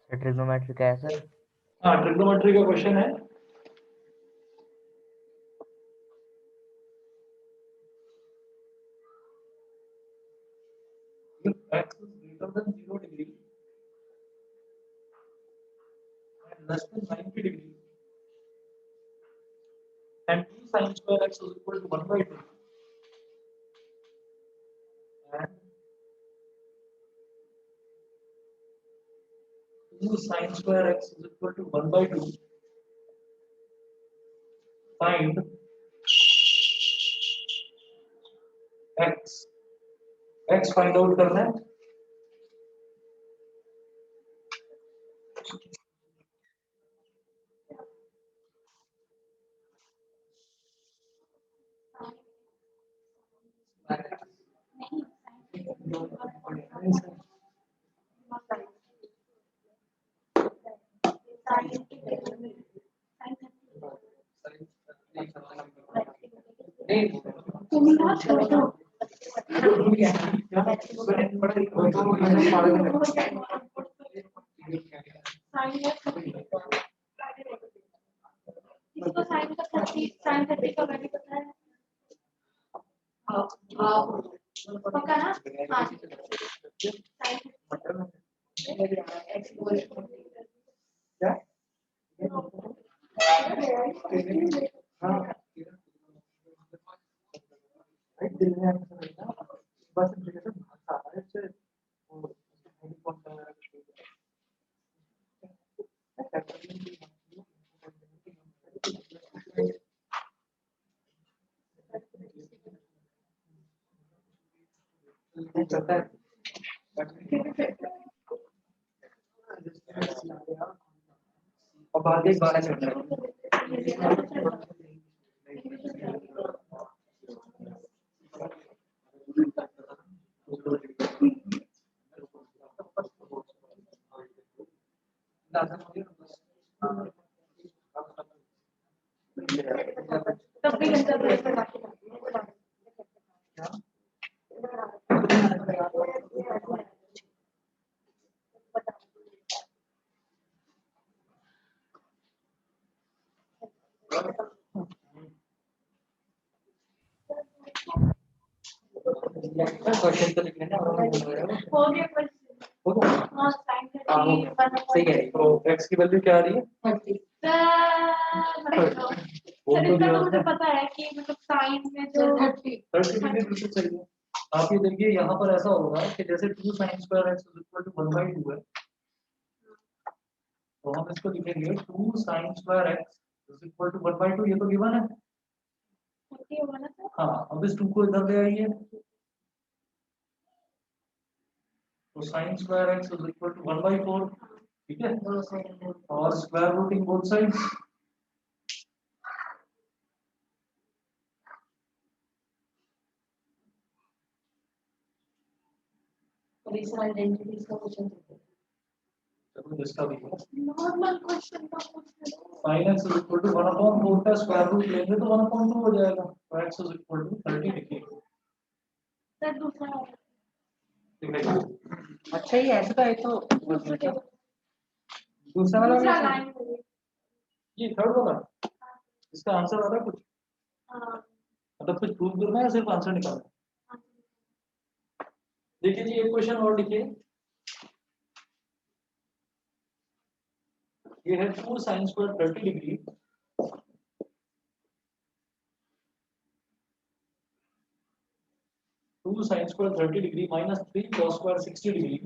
Trigonometry का है sir? हाँ, ट्रिग्नोमेट्री का क्वेश्चन है। X is greater than 0 degree and less than 90 degree and 2 sin square x is equal to 1 by 2 and 2 sin square x is equal to 1 by 2, find x find out करना है। इसको sign का 30 का value पता है? पक्का ना? हाँ और बाद एक 12 चल रहा है। क्वेश्चन तो लिखने ना हो गया क्वेश्चन। हाँ साइन सही है। तो x की वैल्यू क्या आ रही है? सर इसका तो मुझे पता है कि मतलब साइन में जो 30 डिग्री बिल्कुल सही है। आप ये देखिए यहाँ पर ऐसा होगा कि जैसे 2 sin square x is equal to 1 by 2 है, तो हम इसको लिखेंगे 2 sin square x is equal to 1 by 2, ये तो गिवन है। हाँ, अब इस 2 को इधर ले आइए, तो sin square x is equal to 1 by 4, ठीक है, और square root in both sides. Identities का क्वेश्चन चलो जिसका भी है, नॉर्मल क्वेश्चन का question sin x is equal to 1 upon 4 का स्क्वायर रूट लेंगे तो 1 upon 2 हो जाएगा, तो x is equal to 30 degree. Sir दूसरा अच्छा ये ऐसा है तो दूसरा वाला दूसरा लाइन ये थर्ड वाला इसका आंसर आ रहा है कुछ, मतलब कुछ प्रूव करना है या सिर्फ आंसर निकालना है? देखिए जी एक क्वेश्चन और लिखिए, ये है 2 sin square 30 degree minus 3 cos square 60 degree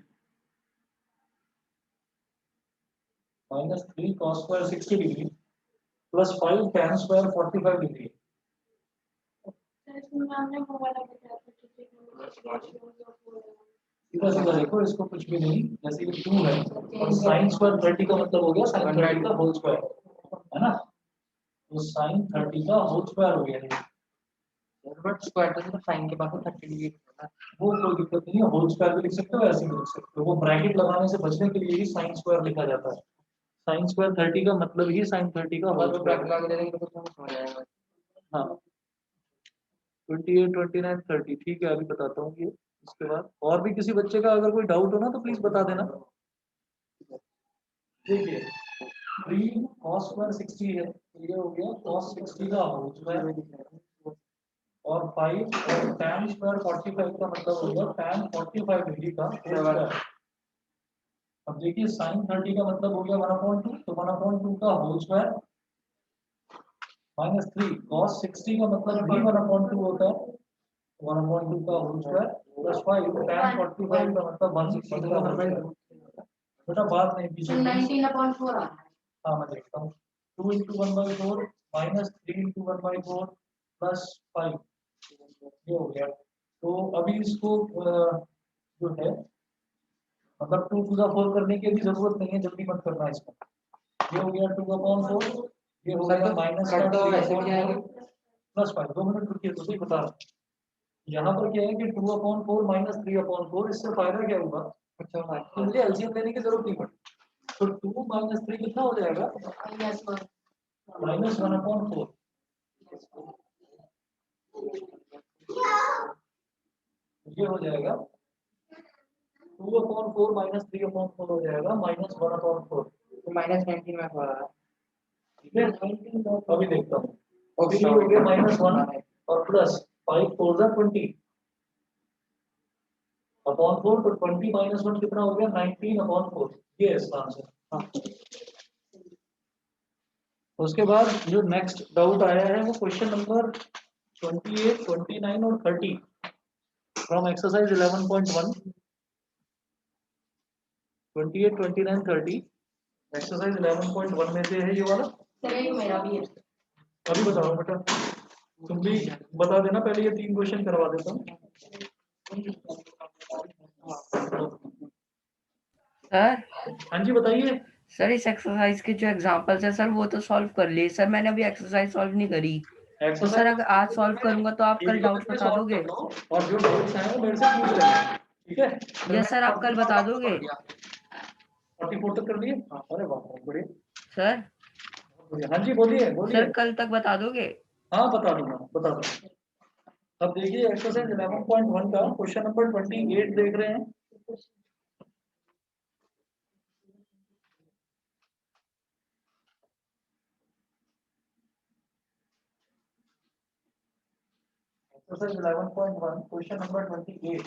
minus 3 cos square 60 degree plus 5 tan square 45 degree. सीधा सीधा देखो, इसको कुछ भी नहीं, जैसे कि 2 है और sin square 30 का मतलब हो गया sin 30 का होल स्क्वायर, है ना, तो sin 30 का होल स्क्वायर हो गया ये, बट स्क्वायर तो साइन के पास 30 डिग्री है, वो कोई दिक्कत नहीं है, होल स्क्वायर भी लिख सकते हो, ऐसे भी लिख सकते हो, वो ब्रैकेट लगाने से बचने के लिए ही sin स्क्वायर लिखा जाता है। sin स्क्वायर 30 का मतलब ही sin 30 का होल स्क्वायर लगा देंगे तो समझ में आएगा। हाँ 28 29 30 ठीक है, अभी बताता हूँ ये। उसके बाद और भी किसी बच्चे का अगर कोई डाउट हो ना तो प्लीज बता देना। देखिए 3 cos स्क्वायर 60 है, ये हो गया cos 60 का होल स्क्वायर, और 5 और tan स्क्वायर 45 का मतलब होगा tan 45 डिग्री का होल स्क्वायर। अब देखिए sin 30 का मतलब हो गया 1/2, तो 1/2 का होल स्क्वायर माइनस 3 cos 60 का मतलब भी 1/2 होता है, 1/2 का होल स्क्वायर प्लस 5 tan 45 का मतलब 1/6 का होल स्क्वायर। बेटा बात नहीं पीछे 19/4 आ रहा है। हाँ मैं देखता हूँ 2 × 1/4 माइनस 3 × 1/4 प्लस 5 ये हो गया। तो अभी इसको जो है मतलब 2 to the 4 करने की अभी जरूरत नहीं है, जल्दी मत करना इसको। ये हो गया 2/4, ये हो गया माइनस प्लस 5। 2 मिनट रुकिए तो सही बता रहा हूँ। यहाँ पर क्या है कि 2/4 माइनस 3/4, इससे फायदा क्या होगा, तो मुझे एलसीएम लेने की जरूरत नहीं पड़ी। तो 2 माइनस 3 कितना हो जाएगा, माइनस 1/4। ये हो जाएगा 2/4 माइनस 3/4 हो जाएगा माइनस 1/4, तो माइनस 19 में पड़ा है। ठीक है। अभी देखता हूँ, अभी ये हो गया -1 और प्लस 5 4 जा 20 अपॉन 4, तो 20 माइनस 1 कितना हो गया 19/4, ये इसका आंसर। हाँ उसके बाद जो नेक्स्ट डाउट आया है वो क्वेश्चन नंबर 28 29 और 30 फ्रॉम एक्सरसाइज 11.1। 28 29 30 एक्सरसाइज 11.1 में से है ये वाला। सर एक मेरा भी है। अभी बताओ बेटा, तुम भी बता देना, पहले ये 3 क्वेश्चन करवा देता हूँ। सर हाँ जी बताइए। सर इस एक्सरसाइज के जो एग्जांपल्स है सर वो तो सॉल्व कर लिए सर, मैंने अभी एक्सरसाइज सॉल्व नहीं करी। तो सर अगर आज सॉल्व करूंगा तो आप कल डाउट बता दोगे? और जो डाउट्स हैं वो मेरे से पूछ लेना, ठीक है। यस सर, आप कल बता दोगे? 44 तक कर दिए। अरे वाह बहुत बढ़िया सर हाँ जी बोलिए बोलिए। सर कल तक बता दोगे? हाँ बता दूंगा बता दूंगा। अब देखिए एक्सरसाइज 11.1 का क्वेश्चन नंबर 28 देख रहे हैं। Exercise 11.1 question number 28।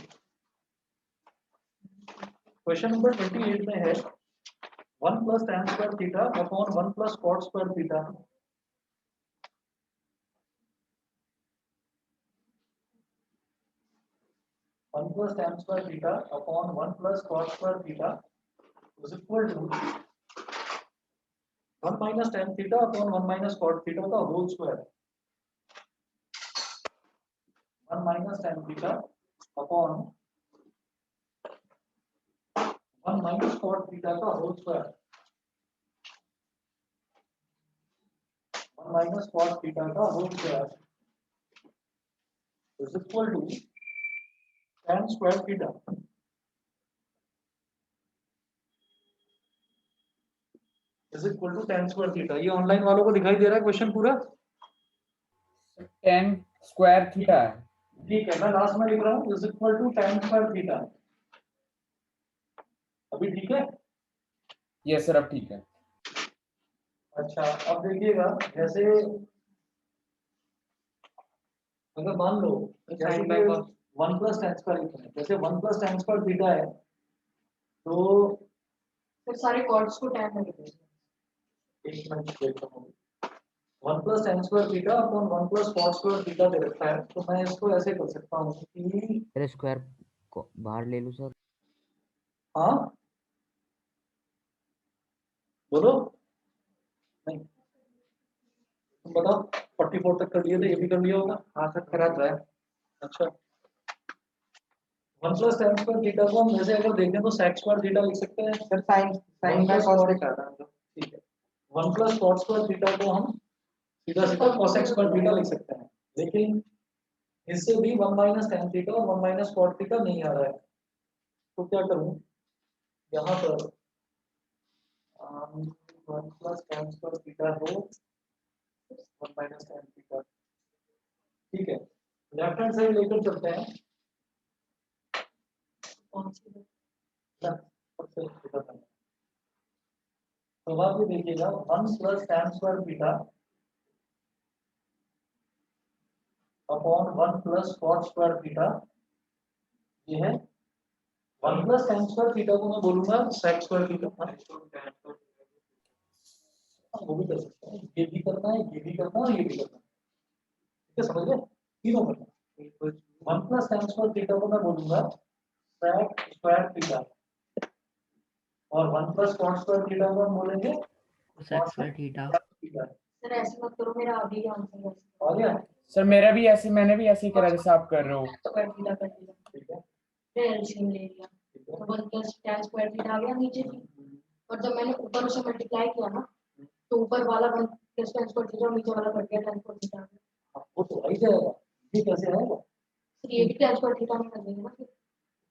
Question number 28 में है 1 + tan square theta upon 1 + cot square theta. One plus tan square theta upon 1 + cot square theta is equal to 1 - tan theta upon 1 - cot theta का whole square. 1 - tan theta upon 1 - cot theta का whole square. 1 - cot theta का whole square is equal to tan square theta is equal to tan square theta. ये online वालों को दिखाई दे रहा है क्वेश्चन पूरा? tan square theta. ठीक है मैं लास्ट में लिख रहा हूँ is equal to tan square theta. अभी ठीक है? यस सर अब ठीक है। अच्छा अब देखिएगा, जैसे अगर मान लो जैसे कि 1 + tan स्क्वायर लिखते हैं, जैसे 1 + tan स्क्वायर थीटा है तो फिर सारे कॉर्ड्स को टैग कर देते हैं। एक मिनट देखता हूँ। 1 + tan square theta upon 1 + cot square theta दे रखा है, तो मैं इसको ऐसे कर सकता हूँ कि अरे स्क्वायर को बाहर ले लूं सर? हाँ बोलो नहीं तुम बताओ। 44 तक कर लिए थे, ये भी कर लिया होगा। हाँ सर करा तो है। अच्छा 1 + tan स्क्वायर थीटा को हम जैसे अगर देखें तो sec स्क्वायर थीटा लिख सकते हैं। सर साइन साइन का कॉस लिखा था हम लोग। ठीक है 1 + cot स्क्वायर थीटा को हम सीधा सीधा cosec स्क्वायर थीटा लिख सकते हैं, लेकिन इससे भी 1 - tan थीटा और 1 - cot थीटा नहीं आ रहा है, तो क्या करूं यहाँ पर 1 + tan स्क्वायर थीटा हो 1 - tan थीटा। ठीक है लेफ्ट हैंड साइड लेकर चलते हैं। कौन सी सबसे थीटा तो आप ये देखिएगा 1 plus tan square theta upon 1 plus cot square theta, ये है 1 प्लस tan स्क्वायर थीटा को मैं बोलूंगा sec स्क्वायर थीटा। वो भी कर सकते हैं, ये भी करना है, ये भी करना है और ये भी करना है, ठीक है, समझ गए, तीनों करना है। 1 प्लस tan स्क्वायर थीटा को मैं बोलूंगा sec स्क्वायर थीटा और 1 प्लस cot स्क्वायर थीटा को हम बोलेंगे cos square theta. Theta. Sir ऐसे मत करो, मेरा अभी ही आंसर है। आ गया, सर मेरा भी ऐसे, मैंने भी ऐसे ही करा जैसे आप कर रहे हो। स्क्वायर थीटा कर दिया, ठीक है, फिर एलसीएम ले लिया, ठीक है। तो 1 प्लस tan स्क्वायर थीटा आ गया नीचे भी, और जब मैंने ऊपर उसे मल्टीप्लाई किया ना, तो ऊपर वाला 1 प्लस tan स्क्वायर थीटा और नीचे वाला कट गया tan स्क्वायर थीटा। वो तो आई जाएगा, ये कैसे आएगा? फिर ये भी tan स्क्वायर थीटा में कर देंगे ना फिर।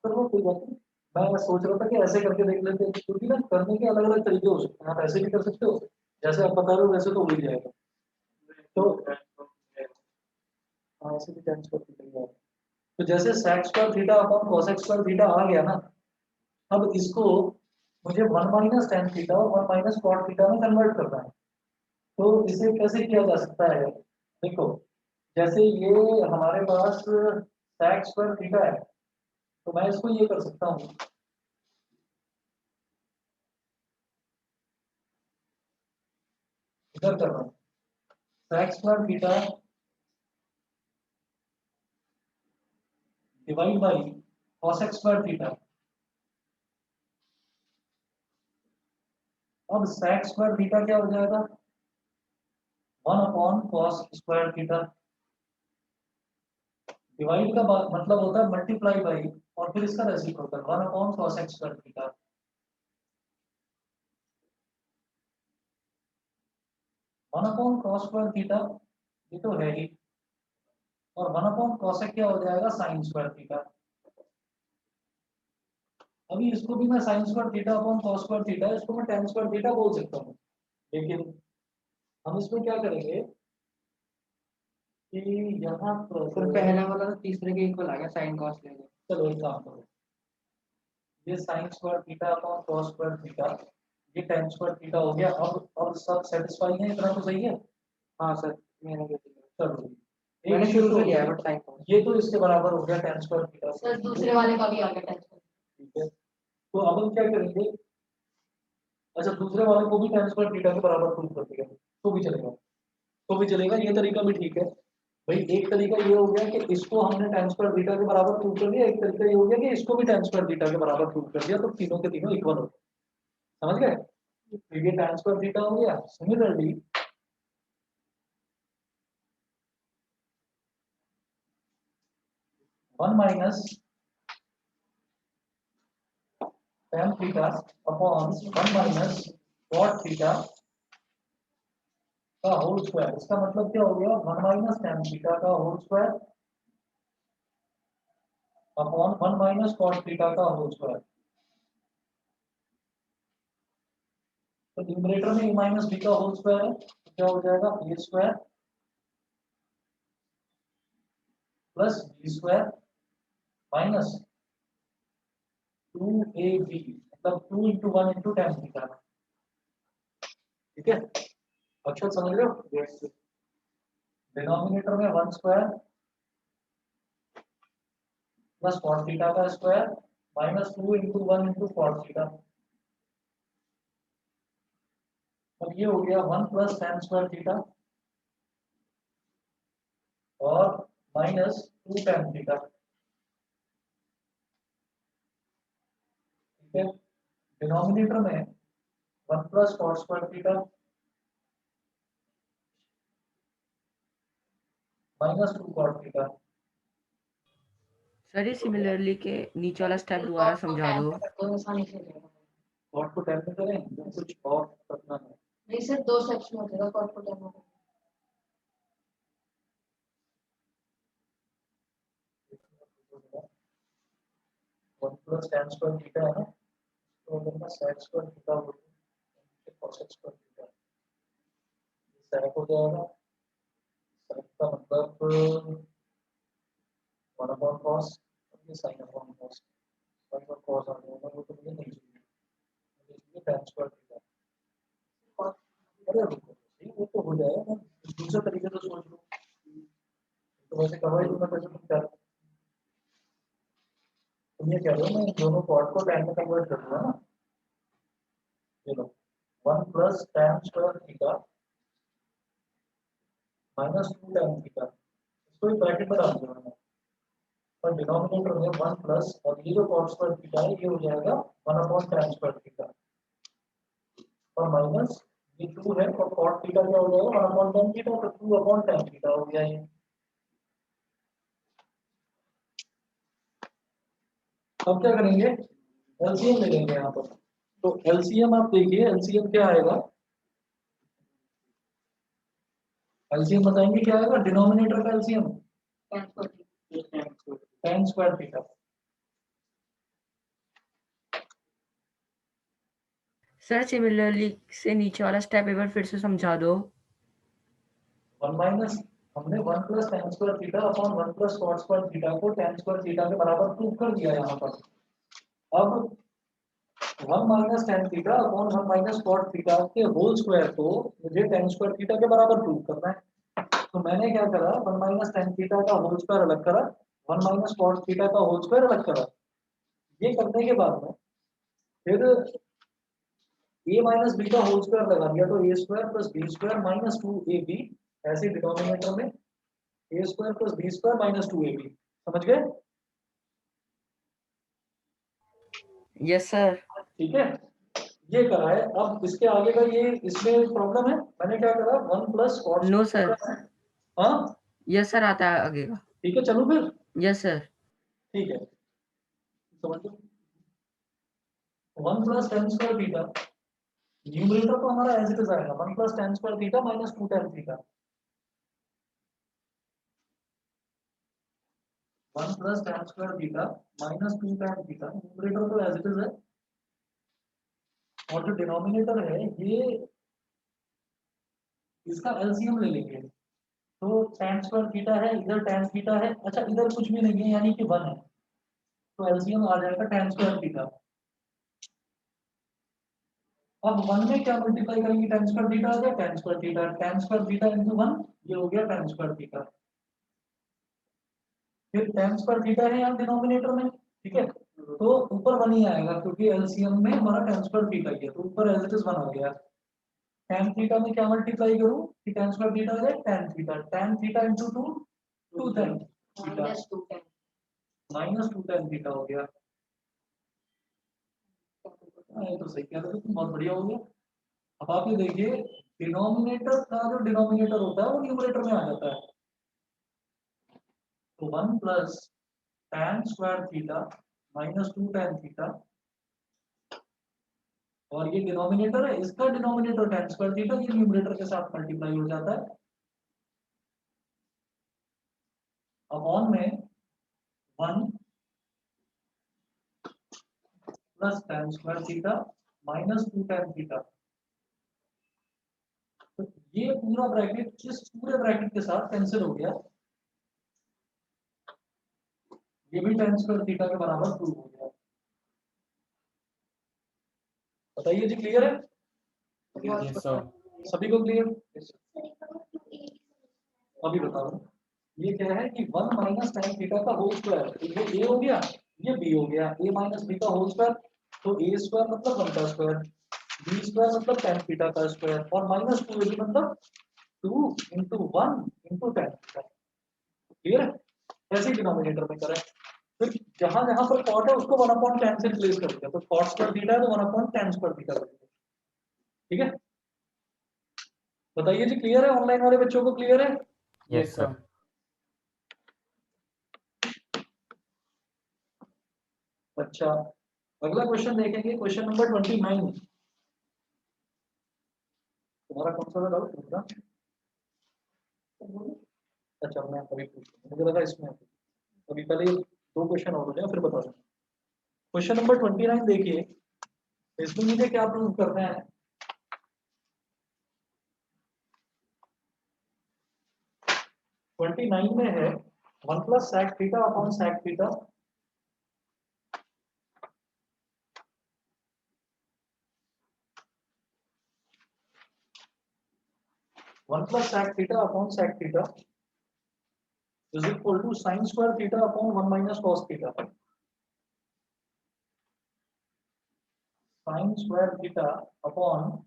पर वो कोई बात नहीं, मैं सोच रहा था कि ऐसे करके देख लेते हैं, क्योंकि ना करने के अलग अलग तरीके हो सकते हैं, आप ऐसे भी कर सकते हो, जैसे आप बता रहे हो वैसे तो हो ही जाएगा। तो हाँ, ऐसे भी tan स्क्वायर थीटा ही आएगा। तो जैसे sec square theta upon cos square theta आ गया ना, अब इसको मुझे 1 माइनस tan थीटा और 1 माइनस cot थीटा में कन्वर्ट करना है। तो इसे कैसे किया जा सकता है? देखो, जैसे ये हमारे पास sec स्क्वायर थीटा है, तो मैं इसको ये कर सकता हूँ, इधर कर रहा हूँ sec square theta divide by cos square theta. अब sec स्क्वायर थीटा क्या हो जाएगा? 1 upon cos square theta, divide का मतलब होता है मल्टीप्लाई बाई और फिर इसका reciprocal 1 upon cos square theta. 1 upon cos square theta ये तो है ही, और 1 अपॉन cos क्या हो जाएगा? sin square theta. अभी इसको भी मैं sin square theta upon cos square theta, इसको मैं tan स्क्वायर थीटा बोल सकता हूँ, लेकिन हम इसमें क्या करेंगे कि यहाँ फिर पर पहला वाला तो तीसरे के इक्वल आ गया साइन कॉस ले लो। चलो एक काम करो, ये sin square theta upon cos square theta, ये tan स्क्वायर थीटा हो गया। अब सब सेटिस्फाई है, इतना तो सही है। हाँ सर, मैंने भी किया। चलो मैंने एक शुरू तो से लिया है बट साइन कॉस। ये तो इसके बराबर हो गया tan स्क्वायर थीटा, सर दूसरे वाले का भी आ गया tan स्क्वायर। ठीक है। तो अब हम क्या करेंगे, अच्छा दूसरे वाले को भी tan स्क्वायर थीटा के बराबर प्रूव कर दिया, तो भी चलेगा, तो भी चलेगा, ये तरीका भी ठीक है भाई। एक तरीका ये हो गया कि इसको हमने tan स्क्वायर थीटा के बराबर प्रूव कर दिया, एक तरीका ये हो गया कि इसको भी tan स्क्वायर थीटा के बराबर प्रूव कर दिया, तो तीनों के तीनों इक्वल हो गए, समझ गए? तो ये tan स्क्वायर थीटा हो गया। Similarly 1 minus tan theta upon 1 minus cot theta का होल स्क्वायर, इसका मतलब क्या हो गया? 1 माइनस tan थीटा का whole square upon 1 minus cot theta का होल स्क्वायर। तो न्यूमरेटर में a माइनस b का होल स्क्वायर है, तो क्या हो जाएगा? a square plus b square minus 2ab, मतलब 2 इंटू 1 इंटू tan थीटा, ठीक है? अक्षर समझ रहे हो? डिनोमिनेटर में 1 स्क्वायर प्लस cot थीटा का square minus 2 into 1 into cot theta, अब ये हो गया 1 प्लस tan स्क्वायर थीटा और माइनस 2 tan थीटा, ठीक है? डिनोमिनेटर में 1 plus cot square theta minus 2 cot theta. Sir ये सिमिलरली के नीचे वाला स्टेप दोबारा समझा दो। तो आसानी से हो जाएगा। cot को tan में करें या कुछ और करना है? नहीं सर, 2 स्टेप्स में हो जाएगा cot को tan में। 1 प्लस tan स्क्वायर थीटा है ना, तो अगर मैं sec स्क्वायर थीटा बोलूं cos स्क्वायर थीटा, sec हो जाएगा, sec का मतलब 1 अपॉन cos, ये sin अपॉन cos, sin और cos आ जाएगा, वो तो मुझे नहीं चाहिए, मुझे चाहिए tan स्क्वायर थीटा। अरे रुको, वो तो हो जाएगा, मैं दूसरे तरीके से सोच लूँ, तो वैसे करवा ही दूंगा, कैसे तुम कर, तुम ये कह रहे हो मैं दोनों कॉर्ड को tan में कन्वर्ट कर दूंगा ना, ये लो 1 plus tan square theta minus 2 tan theta, इसको भी ब्रैकेट में डाल दूंगा मैं, और डिनोमिनेटर में 1 प्लस, और ये जो cos स्क्वायर थीटा है ये हो जाएगा 1 अपॉन tan स्क्वायर थीटा, और माइनस ये 2 है, और cot थीटा क्या हो जाएगा 1 अपॉन tan थीटा, तो 2 अपॉन tan थीटा हो गया ये। अब क्या करेंगे, एलसीएम ले लेंगे यहाँ पर, तो एलसीएम आप देखिए, एलसीएम क्या आएगा, एलसीएम बताएंगे क्या आएगा, डिनोमिनेटर का LCM tan square theta, sir similarly से नीचे वाला स्टेप एक बार फिर से समझा दो। 1 माइनस, हमने 1 plus tan square theta upon 1 plus cot square theta को tan स्क्वायर थीटा के बराबर प्रूव कर दिया यहाँ पर। अब 1 minus tan theta upon 1 minus cot theta के होल स्क्वायर को मुझे tan स्क्वायर थीटा के बराबर प्रूव करना है, तो मैंने क्या करा, 1 माइनस tan थीटा का होल स्क्वायर अलग करा, 1 माइनस cot थीटा का होल स्क्वायर अलग करा। ये करने के बाद में फिर a माइनस बी का होल स्क्वायर लगा दिया, तो a square plus B square minus 2ab, ऐसे डिनोमिनेटर में a square plus B square minus 2ab, समझ गए? Yes sir. ठीक है, ये करा है। अब इसके आगे का ये, इसमें प्रॉब्लम है, मैंने क्या करा 1 प्लस cot नो सर। हाँ यस सर आता है आगे का। ठीक है, चलो फिर, यस सर। ठीक है, समझ लो 1 plus tan square theta, numerator तो हमारा एज इट इज आएगा 1 plus tan square theta minus 2 tan theta, 1 plus tan square theta minus 2 tan theta, numerator तो एज इट इज है, और जो डिनोमिनेटर है ये, इसका एलसीएम ले लेंगे, तो tan स्क्वायर थीटा है इधर, tan थीटा है, अच्छा इधर कुछ भी नहीं है यानी कि 1 है, तो एलसीएम आ जाएगा tan स्क्वायर थीटा। अब 1 में क्या मल्टीप्लाई करेंगे, tan स्क्वायर थीटा आ गया, tan स्क्वायर थीटा इनटू 1, ये हो गया tan स्क्वायर थीटा, फिर tan स्क्वायर थीटा है यहाँ डिनोमिनेटर में, ठीक है, तो ऊपर 1 ही आएगा क्योंकि एलसीएम में हमारा tan स्क्वायर थीटा ही है, तो ऊपर एज इट इज 1 आ गया। tan थीटा में क्या मल्टीप्लाई करूं कि tan स्क्वायर थीटा है tan theta into 2, 2 tan theta minus 2 tan theta हो गया। ये तो सही कह रहे हो तुम, बहुत बढ़िया हो गया। अब आप ये देखिए, डिनोमिनेटर का जो डिनोमिनेटर होता है वो न्यूमरेटर में आ जाता है, तो 1 plus tan square theta minus 2 tan theta, और ये डिनोमिनेटर है, इसका डिनोमिनेटर tan स्क्वायर थीटा, ये न्यूमरेटर के साथ मल्टीप्लाई हो जाता है, अपॉन में 1 plus tan square theta minus 2 tan theta, तो ये पूरा ब्रैकेट इस पूरे ब्रैकेट के साथ कैंसिल हो गया, ये भी tan स्क्वायर थीटा के बराबर प्रूव हो गया। बताइए जी, क्लियर है? Yes sir. सभी को क्लियर? अभी बताओ, ये क्या है कि 1 माइनस tan थीटा का होल स्क्वायर, तो ये a हो गया, ये b हो गया, a माइनस b का होल स्क्वायर, तो a स्क्वायर मतलब 1 का स्क्वायर, b स्क्वायर मतलब tan थीटा का स्क्वायर, और माइनस 2ab मतलब 2 into 1 into tan theta. Clear है? ऐसे ही डिनोमिनेटर में करें, फिर जहां जहां पर cot है उसको 1 अपॉन tan से रिप्लेस कर दिया, तो cot स्क्वायर थीटा है तो 1 अपॉन tan स्क्वायर थीटा कर दिया। ठीक है, बताइए जी, क्लियर है? ऑनलाइन वाले बच्चों को क्लियर है? Yes sir. अच्छा, अगला क्वेश्चन देखेंगे, क्वेश्चन नंबर 29। तुम्हारा कौन सा डाउट होगा? अच्छा, मैं अभी पूछूं, मुझे लगा इसमें, अभी पहले 2 क्वेश्चन और हो जाए फिर बता दूं। क्वेश्चन नंबर 29 देखिए, इसमें मुझे क्या प्रूव करना है, ट्वेंटी नाइन में है 1 plus sec theta upon sec theta, 1 plus sec theta upon sec theta is equal to sin square theta upon 1 minus cos theta. Sin square theta upon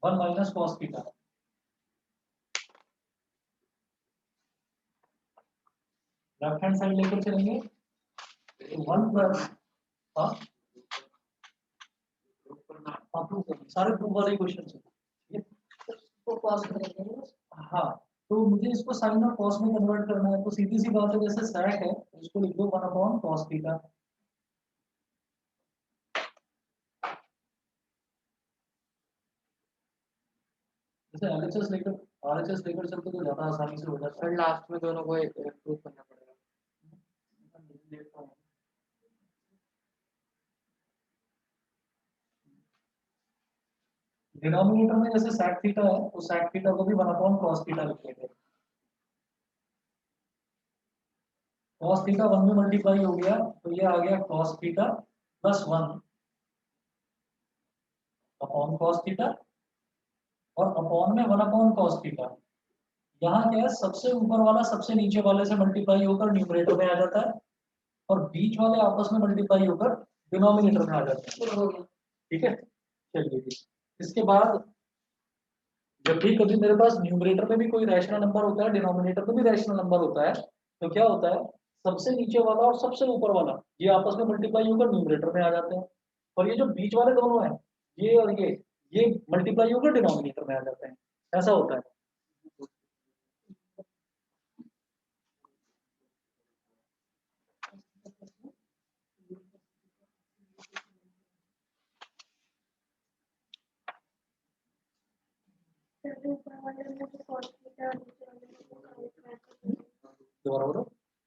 1 minus cos theta. Left hand side लेकर चलेंगे तो 1 plus सारे proof वाले question है वो cos करेंगे। हाँ, तो मुझे इसको साइन और कॉस में कन्वर्ट करना है, तो सीधी सी बात है, जैसे sec है इसको लिख दो 1 अपॉन cos थीटा। जैसे LHS लेकर RHS लेकर चलते तो ज्यादा आसानी से हो जाता सर लास्ट में दोनों को प्रूफ करना पड़ेगा। है। डिनोमिनेटर में जैसे sec थीटा है तो sec थीटा को भी 1 अपॉन cos थीटा लिख लेंगे। cos थीटा 1 में मल्टीप्लाई हो गया तो ये आ गया cos theta plus 1 upon cos theta और अपॉन में 1 अपॉन cos थीटा। यहाँ क्या है, सबसे ऊपर वाला सबसे नीचे वाले से मल्टीप्लाई होकर न्यूमरेटर में आ जाता है और बीच वाले आपस में मल्टीप्लाई होकर डिनोमिनेटर में आ जाते हैं। हो गया। ठीक है, चलिए जी। इसके बाद जब भी कभी मेरे पास न्यूमरेटर में भी कोई रैशनल नंबर होता है, डिनोमिनेटर में भी रैशनल नंबर होता है, तो क्या होता है, सबसे नीचे वाला और सबसे ऊपर वाला ये आपस में मल्टीप्लाई होकर न्यूमरेटर में आ जाते हैं और ये जो बीच वाले दोनों हैं ये और ये मल्टीप्लाई होकर डिनोमिनेटर में आ जाते हैं। ऐसा होता है। दोबारा बोलो।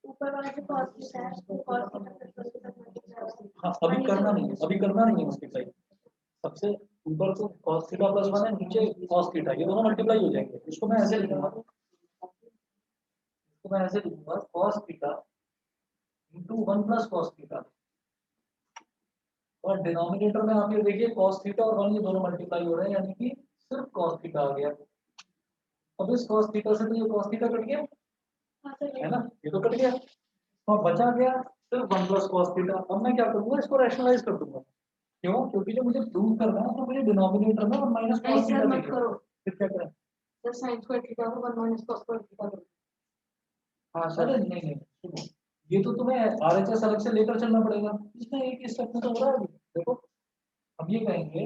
ऊपर वाला जो cos थीटा है उसको cos theta plus cos theta multiply होगा। हाँ, अभी करना नहीं है, अभी करना नहीं है मल्टीप्लाई। सबसे ऊपर तो cos थीटा प्लस 1 है, नीचे cos थीटा, ये दोनों मल्टीप्लाई हो जाएंगे। इसको मैं ऐसे लिखूंगा, cos theta into 1 plus cos theta और डिनोमिनेटर में आप ये देखिए cos थीटा और 1 ये दोनों मल्टीप्लाई हो रहे हैं, यानी कि सिर्फ cos थीटा आ गया। अब इस cos थीटा से तो ये cos थीटा कट गया है ना, ये तो कट गया और बचा गया सिर्फ 1 प्लस cos थीटा। अब मैं क्या करूंगा, इसको रैशनलाइज कर दूंगा। क्यों? क्योंकि जो मुझे प्रूव करना है तो मुझे डिनोमिनेटर में 1 माइनस नहीं cos सर थीटा मत चाहिए। करो। फिर क्या करें? जब sin स्क्वायर थीटा को 1 माइनस cos स्क्वायर थीटा करो। हाँ अरे सर, नहीं नहीं सुनो, ये तो तुम्हें RHS अलग से लेकर चलना पड़ेगा, इसमें एक ही स्टेप में तो हो रहा है अभी। देखो अब ये कहेंगे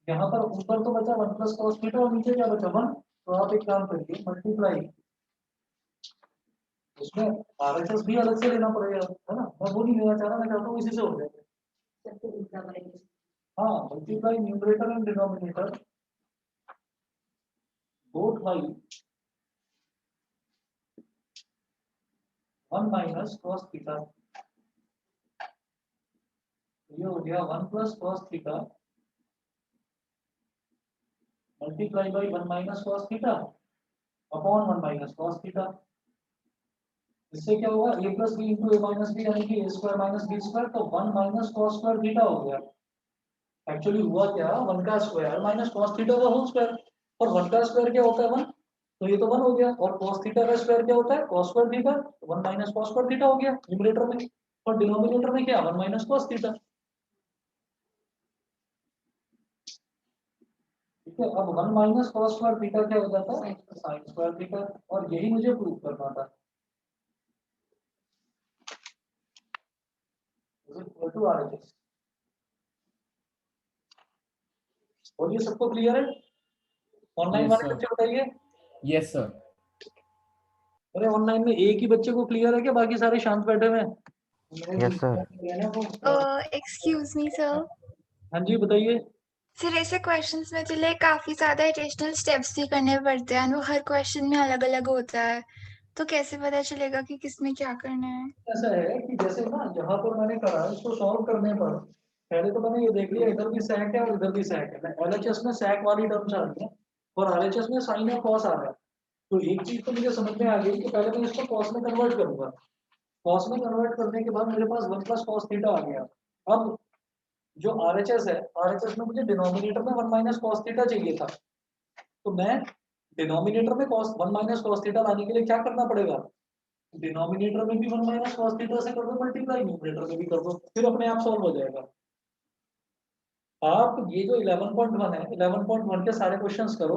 यहाँ पर ऊपर तो बचा 1 प्लस cos थीटा और नीचे क्या बचा 1, तो आप एक काम करिए मल्टीप्लाई, उसमें RHS भी अलग से लेना पड़ेगा, है ना। मैं वो नहीं लेना चाह रहा, मैं चाहता हूँ इसी से हो जाए। सबको उल्टा करेंगे। हाँ, multiply numerator and denominator both by 1 minus cos theta. ये हो गया 1 plus cos theta multiply by 1 minus cos theta upon 1 minus cos theta. इससे क्या होगा, a plus B into A minus B, यानी कि A square minus B square, तो 1 minus cos square theta हो गया। एक्चुअली हुआ क्या, 1 का स्क्वायर माइनस cos थीटा का होल स्क्वायर, और 1 का स्क्वायर क्या होता है 1, तो ये तो 1 हो गया, और cos थीटा का स्क्वायर क्या होता है cos स्क्वायर थीटा, तो 1 माइनस cos स्क्वायर थीटा हो गया न्यूमरेटर में, और डिनोमिनेटर में क्या 1 माइनस cos थीटा। ठीक है, अब 1 माइनस cos स्क्वायर थीटा क्या हो जाता है sin स्क्वायर थीटा, और यही मुझे प्रूव करना था। Equal to RHS। और ये सबको क्लियर है? ऑनलाइन Yes, वाले sir. बच्चे बताइए। Yes, sir. अरे ऑनलाइन में एक ही बच्चे को क्लियर है क्या, बाकी सारे शांत बैठे हुए हैं? Yes sir. Excuse me sir. हाँ जी बताइए। फिर ऐसे क्वेश्चंस में के लिए काफी ज्यादा एडिशनल स्टेप्स भी करने पड़ते हैं, वो हर क्वेश्चन में अलग अलग होता है, तो कैसे पता चलेगा कि किसमें क्या करना है? ऐसा है कि जैसे ना यहाँ पर मैंने करा, इसको सॉल्व करने पर पहले तो मैंने ये देख लिया इधर भी sec है और इधर भी sec है। LHS में sec वाली टर्म्स आ रही है और RHS में sin और cos आ रहा है। तो एक चीज तो मुझे समझ में आ गई कि पहले मैं इसको cos में कन्वर्ट करूंगा। cos में कन्वर्ट करने के बाद मेरे पास 1 प्लस cos थीटा आ गया। अब जो RHS है, RHS में मुझे डिनोमिनेटर में 1 माइनस cos थीटा चाहिए था, तो मैं डिनोमिनेटर में cos 1 माइनस cos थीटा लाने के लिए क्या करना पड़ेगा, डिनोमिनेटर में भी 1 माइनस cos थीटा से कर दो मल्टीप्लाई, न्यूमरेटर में भी कर दो, फिर अपने आप सॉल्व हो जाएगा। आप ये जो 11.1 है 11.1 के सारे क्वेश्चंस करो,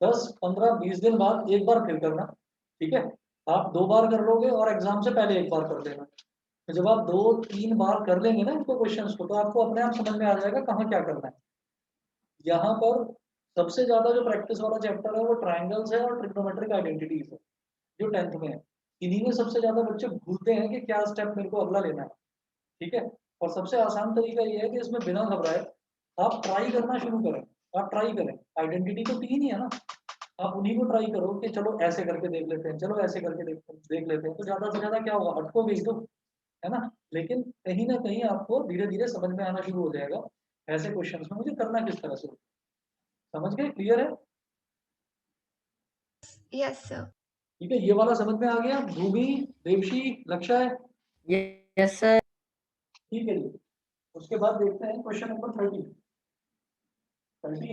10 15 20 दिन बाद एक बार फिर करना, ठीक है। आप 2 बार कर लोगे और एग्जाम से पहले एक बार कर लेना। तो जब आप 2-3 बार कर लेंगे ना इनको क्वेश्चंस को, तो आपको अपने आप समझ में आ जाएगा कहाँ क्या करना है। यहाँ पर सबसे ज्यादा जो प्रैक्टिस वाला चैप्टर है वो ट्रायंगल्स है और ट्रिग्नोमेट्रिक आइडेंटिटीज है, जो 10th में है। इन्हीं में सबसे ज्यादा बच्चे भूलते हैं कि क्या स्टेप मेरे को अगला लेना है, ठीक है। और सबसे आसान तरीका ये है कि इसमें बिना घबराए आप ट्राई करना शुरू करें। आप ट्राई करें, आइडेंटिटी तो 3 ही है ना, आप उन्हीं को ट्राई करो कि चलो ऐसे करके देख लेते हैं, चलो ऐसे करके देख लेते हैं, तो ज्यादा से ज्यादा क्या होगा, अटकोगे ही तो, है ना। लेकिन कहीं ना कहीं आपको धीरे धीरे समझ में आना शुरू हो जाएगा ऐसे क्वेश्चंस में मुझे करना किस तरह से। समझ गए, क्लियर है? Yes sir. ठीक है, ये वाला समझ में आ गया। भूमि, देवशी, लक्ष्य, यस सर। ठीक है जी। उसके बाद देखते हैं क्वेश्चन नंबर 30। 30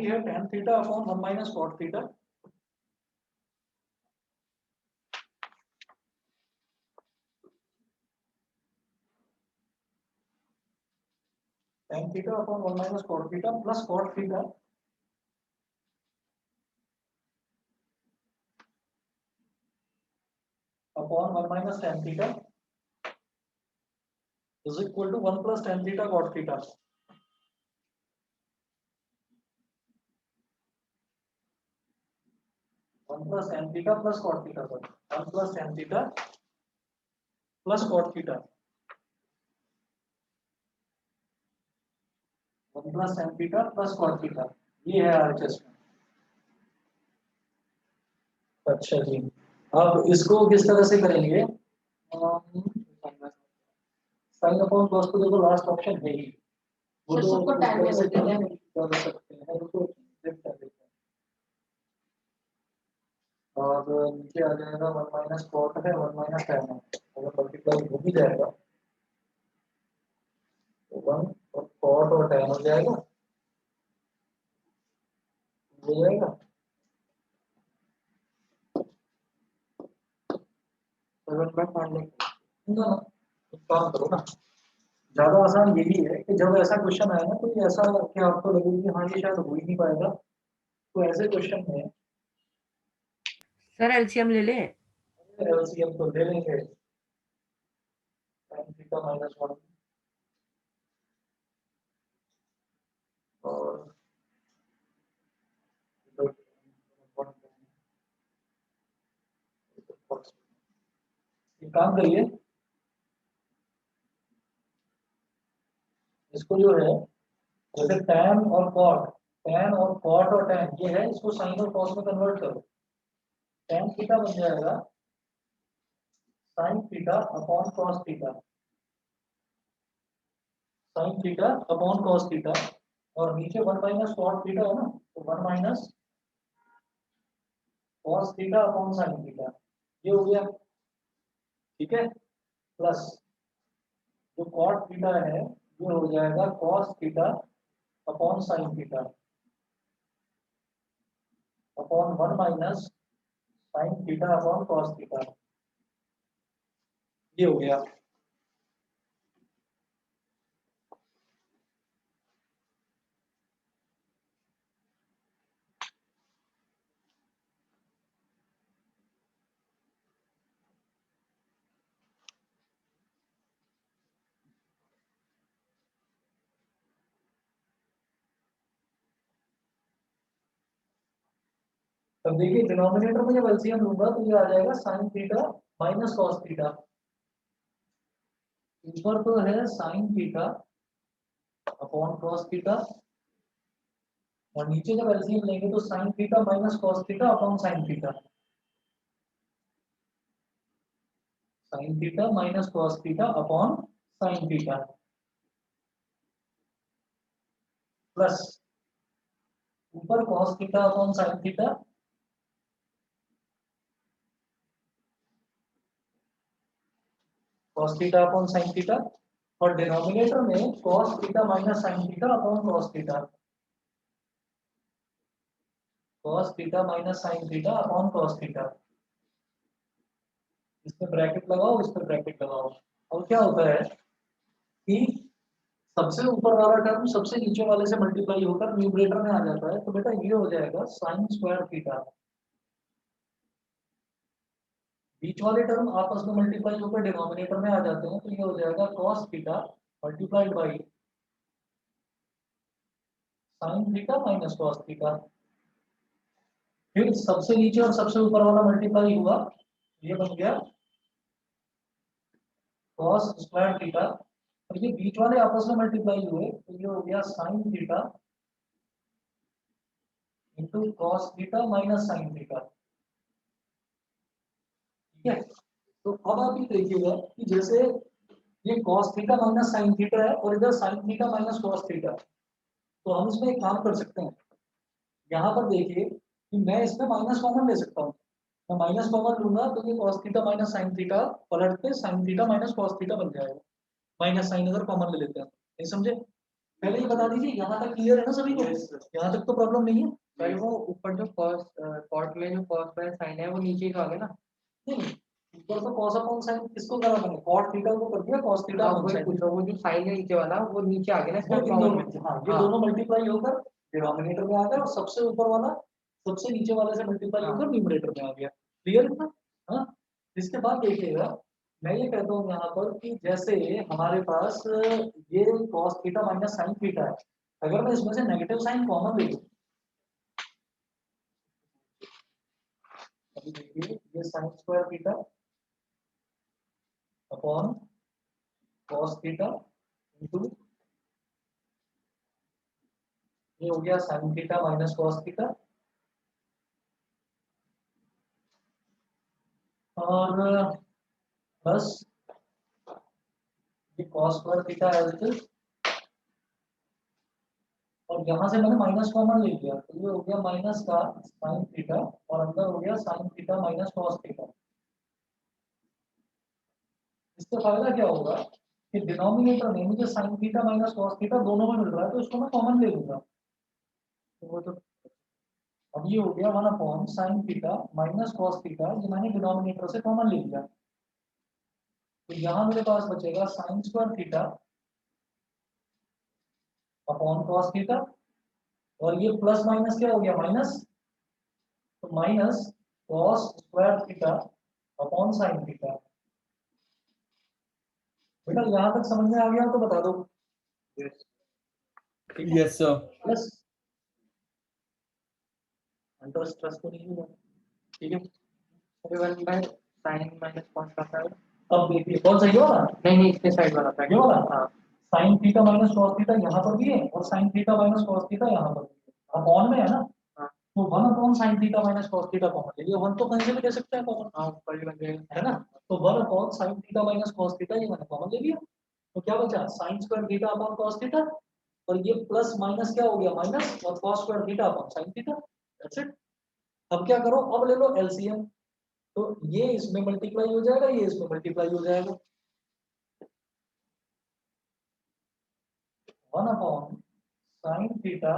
है, tan theta upon 1 minus cot theta. tan theta upon 1 minus cot theta plus cot theta upon 1 minus tan theta is equal to 1 plus tan theta cot theta. 1 plus tan theta plus cot theta, sir 1 plus tan theta plus cot theta, 1 plus tan theta plus cot theta, ये है RHS में। अच्छा जी, अब इसको किस तरह से करेंगे, साइन अपॉन cos तो देखो लास्ट ऑप्शन है ही, वो सर, तो सबको इस tan तरह में से बदल दें। कर सकते हैं, उसको flip कर देते हैं। और नीचे आ जाएगा 1 माइनस cot है 1 माइनस tan है, अगर मल्टीप्लाई हो भी जाएगा तो 1 और cot और tan हो जाएगा, हो जाएगा 7 बाय 5 ना। एक काम करो ना, ज्यादा आसान यही है कि जब ऐसा क्वेश्चन आए ना, तो ये ऐसा कि आपको लगे कि हाँ ये शायद हो ही नहीं पाएगा, तो ऐसे क्वेश्चन में सर एलसीएम ले लें। एलसीएम तो ले लेंगे, sin थीटा माइनस 1 और एक काम करिए, इसको जो है जैसे tan और cot, tan और cot और tan ये है, इसको sin और cos में कन्वर्ट करो, tan थीटा बन जाएगा sin theta upon cos theta, sin theta upon cos theta, और नीचे 1 माइनस cot थीटा है ना, तो 1 minus cos theta upon sin theta, ये हो गया, ठीक है। प्लस जो cot थीटा है ये हो जाएगा cos theta upon sin theta upon 1 minus sin theta upon cos theta, ये हो गया। अब देखिए डिनोमिनेटर में जब एलसीएम लूंगा तो ये आ जाएगा sin theta minus cos theta, ऊपर तो है sin theta upon cos theta, और नीचे जब एलसीएम लेंगे तो sin theta minus cos theta upon sin theta, sin theta minus cos theta upon sin theta, plus ऊपर cos theta upon sin theta, cos theta upon sin theta, और denominator में cos theta minus sin theta upon cos theta, cos theta minus sin theta upon cos theta. इसमें bracket लगाओ, इस पर bracket लगाओ। और क्या होता है कि सबसे ऊपर वाला टर्म सबसे नीचे वाले से मल्टीप्लाई होकर न्यूमरेटर में आ जाता है, तो बेटा ये हो जाएगा sin स्क्वायर थीटा। बीच वाले टर्म आपस में मल्टीप्लाई होकर डिनोमिनेटर में आ जाते हैं, तो ये हो जाएगा cos theta multiplied by sin theta minus cos theta. फिर सबसे नीचे और सबसे ऊपर वाला मल्टीप्लाई हुआ, ये बन गया cos स्क्वायर थीटा, और ये बीच वाले आपस में मल्टीप्लाई हुए, तो ये हो गया sin theta into cos theta minus sin theta. ठीक है, तो अब आप ये देखिएगा कि जैसे ये cos theta minus sin theta है और इधर sin theta minus cos theta, तो हम इसमें एक काम कर सकते हैं। यहाँ पर देखिए कि मैं इसमें माइनस कॉमन ले सकता हूँ, मैं माइनस कॉमन लूंगा तो ये cos theta minus sin theta पलट के sin theta minus cos theta बन जाएगा। माइनस साइन अगर कॉमन ले लेते हैं, नहीं समझे? पहले ये बता दीजिए, यहाँ तक क्लियर है ना सभी को? यहाँ तक तो प्रॉब्लम नहीं है? सर वो ऊपर जो cos cot में जो cos बाय sin है वो नीचे ही तो आ गया ना। नहीं, ऊपर तो cos अपॉन sin किसको करा मैंने? cot थीटा को कर दिया cos थीटा अपॉन वही sin। पूछ रहा हूँ, वो जो sin है नीचे वाला वो नीचे आ गया ना ये इसका दोनों, common में। हाँ, ये दोनों मल्टीप्लाई होकर डिनोमिनेटर में आ गया और सबसे ऊपर वाला सबसे नीचे वाले से मल्टीप्लाई होकर न्यूमरेटर में आ गया। क्लियर है? हाँ, इसके बाद देखिएगा, मैं ये कहता हूँ यहाँ पर कि जैसे हमारे पास ये cos theta minus sin theta है, अगर मैं इसमें से नेगेटिव साइन कॉमन ले लूं, अभी देखिए ये sin square theta upon cos theta into ये हो गया sin theta minus cos theta, और प्लस ये cos square theta as it is, और यहाँ से मैंने माइनस कॉमन ले लिया, तो ये हो गया माइनस का sin थीटा और अंदर हो गया sin theta minus cos theta. इससे फायदा क्या होगा कि डिनोमिनेटर में मुझे sin theta minus cos theta दोनों में मिल रहा है, तो इसको मैं कॉमन ले लूंगा, तो वो तो अब ये हो गया 1 upon sin theta minus cos theta, ये मैंने डिनोमिनेटर से कॉमन ले लिया, तो यहाँ मेरे पास बचेगा sin square theta upon cos theta, और ये प्लस माइनस क्या हो गया माइनस, तो minus cos square theta upon sin theta. बेटा यहाँ तक समझ में आ गया तो बता दो। Yes, sir. Plus under stress तो नहीं हुआ, ठीक है? 1 बाय sin माइनस cos का था। अब देखिए कौन सही होगा? नहीं इसके साइड वाला था ये वाला? हाँ, sin theta minus cos theta यहाँ पर भी है और sin theta minus cos theta यहाँ पर भी है, अपॉन में है ना, तो 1 upon sin theta minus cos theta common ले लिया, 1 तो कहीं से भी ले सकते हैं कॉमन, हाँ ऊपर भी बन जाएगा है ना, तो 1 upon sin theta minus cos theta ये मैंने कॉमन ले लिया, तो क्या बचा sin square theta upon cos theta, और ये प्लस माइनस क्या हो गया माइनस, और cos square theta upon sin theta, that's it. अब क्या करो, अब ले लो एलसीएम, तो ये इसमें मल्टीप्लाई हो जाएगा, ये इसमें मल्टीप्लाई हो जाएगा, 1 upon sin theta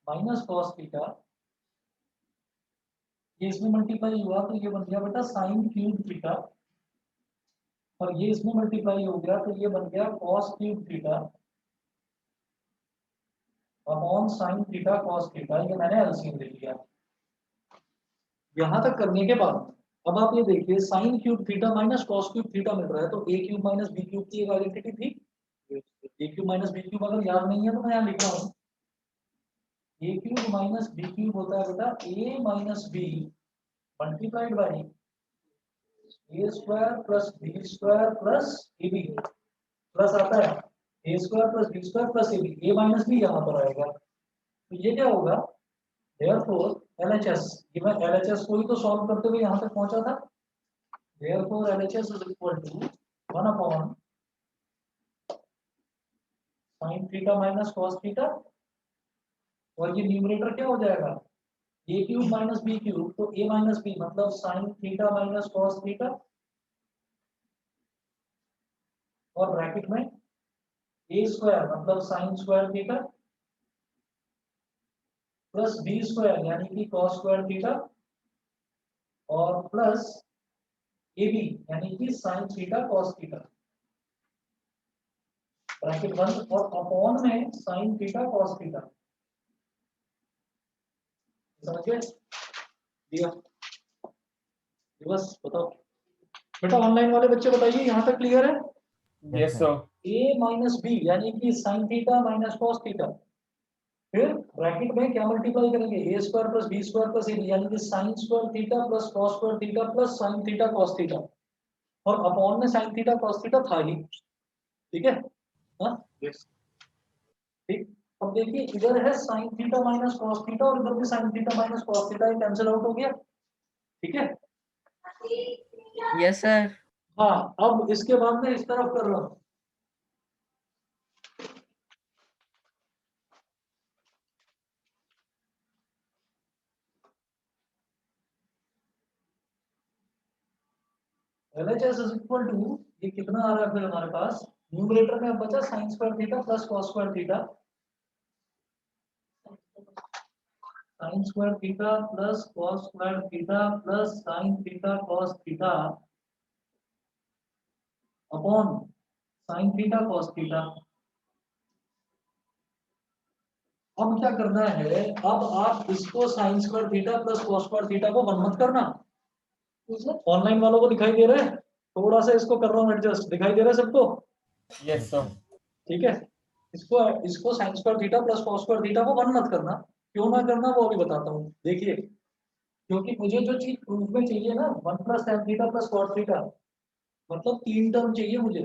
minus cos theta, ये इसमें मल्टीप्लाई हुआ तो ये बन गया बेटा sin क्यूब थीटा, और ये इसमें मल्टीप्लाई हो गया तो ये बन गया cos cube theta upon sin theta cos theta, ये मैंने एलसीएम ले लिया। यहां तक करने के बाद अब आप ये देखिए sin cube theta minus cos cube theta मिल रहा है, तो a cube minus b cube की एक आइडेंटिटी थी, a cube minus b cube अगर याद नहीं है तो मैं यहाँ लिख रहा हूँ, a cube minus b cube होता है बेटा a minus b multiplied by a square plus b square plus ab, plus आता है a square plus b square plus ab, a minus b यहाँ पर आएगा, तो ये क्या होगा, therefore LHS, ये मैं LHS को ही तो सॉल्व करते हुए यहाँ तक पहुंचा था, therefore LHS is equal to 1 upon sin theta minus cos theta, और ये न्यूमरेटर क्या हो जाएगा a cube minus b cube, तो a माइनस b मतलब sin theta minus cos theta और ब्रैकेट में ए स्क्वायर मतलब sine square theta plus B square यानी कि कॉस स्क्वायर थीटा और प्लस ए बी यानी कि sine theta cos theta, bracket बंद और अपॉन में साइन थीटा कॉस थीटा। समझे? दिया बस बताओ बेटा, ऑनलाइन वाले बच्चे बताइए यहाँ तक क्लियर है? Yes, sir. A minus B यानी कि sine theta minus cos theta, फिर ब्रैकेट में क्या मल्टीप्लाई करेंगे, a square plus B square plus A B यानी कि sine square theta plus cos square theta plus sine theta cos theta, और upon में साइन थीटा कॉस थीटा था ही। ठीक है? हाँ ठीक। अब देखिए इधर है sign theta minus cos theta और इधर भी sign theta minus cos theta, ये कैंसिल आउट हो गया। ठीक है? Yes sir. हाँ, अब इसके बाद में इस तरफ कर रहा हूँ। LHS is equal to, ये कितना आ रहा है फिर हमारे पास न्यूमरेटर में अब बचा sign square theta plus cos square theta, sign square theta plus cos square theta plus sine theta cos theta upon sine theta cos theta. अब क्या करना है, अब आप इसको sign square theta plus cos square theta को one मत करना। ऑनलाइन वालों को दिखाई दे रहा है? थोड़ा सा इसको कर रहा हूँ एडजस्ट, दिखाई दे रहा है सबको? Yes, sir. ठीक है, इसको sign square theta plus cos square theta को वन मत करना। क्यों ना करना वो अभी बताता हूँ, देखिए। क्योंकि मुझे जो चीज प्रूफ में चाहिए ना, one plus sine theta plus cos theta, मतलब 3 टर्म चाहिए मुझे।